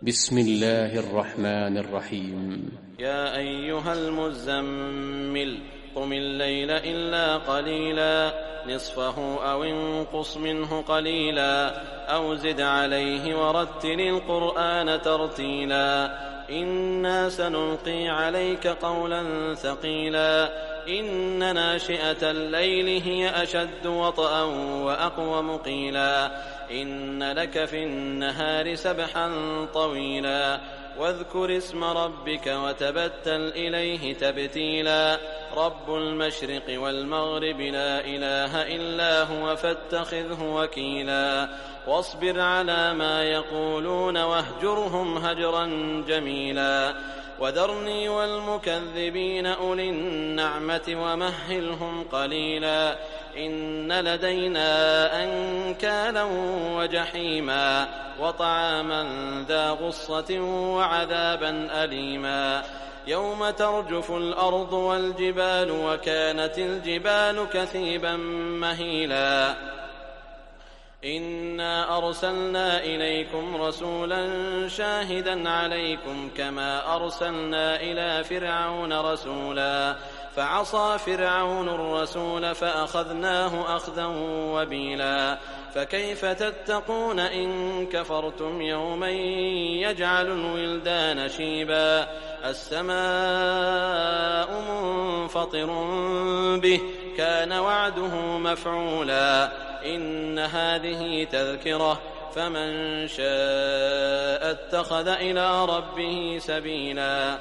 بسم الله الرحمن الرحيم. يا أيها المزمل قم الليل إلا قليلا نصفه أو انقص منه قليلا أو زد عليه ورتل القرآن ترتيلا إنا سنلقي عليك قولا ثقيلا إن ناشئة الليل هي أشد وطئا وأقوم قيلا إن لك في النهار سبحا طويلا واذكر اسم ربك وتبتل إليه تبتيلا رب المشرق والمغرب لا إله إلا هو فاتخذه وكيلا واصبر على ما يقولون واهجرهم هجرا جميلا وذرني والمكذبين أولي النعمة ومهلهم قليلا إن لدينا أنكالا وجحيما وطعاما ذا غصة وعذابا أليما يوم ترجف الأرض والجبال وكانت الجبال كثيبا مهيلا إنا أرسلنا إليكم رسولا شاهدا عليكم كما أرسلنا إلى فرعون رسولا فعصى فرعون الرسول فأخذناه أخذا وبيلا فكيف تتقون إن كفرتم يوما يجعل الولدان شيبا السماء منفطر به كان وعده مفعولا إن هذه تذكرة فمن شاء اتخذ إلى ربه سبيلا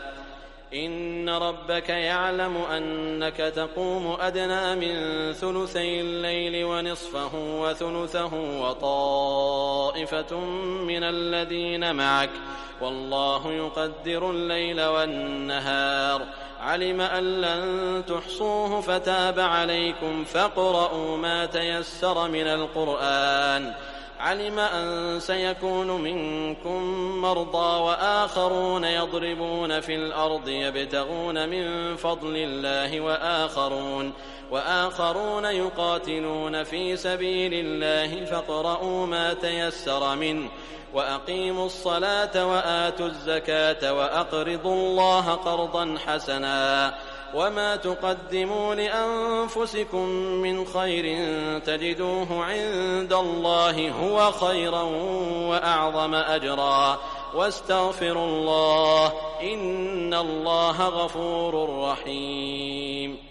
إن ربك يعلم أنك تقوم أدنى من ثلثي الليل ونصفه وثلثه وطائفة من الذين معك والله يقدر الليل والنهار علم أن لن تحصوه فتاب عليكم فاقرؤوا ما تيسر من القرآن علم أن سيكون منكم مرضى وآخرون يضربون في الأرض يبتغون من فضل الله وآخرون يقاتلون في سبيل الله فاقرؤوا ما تيسر منه وأقيموا الصلاة وآتوا الزكاة وأقرضوا الله قرضا حسنا وما تقدموا لأنفسكم من خير تجدوه عند الله هو خيرا وأعظم أجرا واستغفروا الله إن الله غفور رحيم.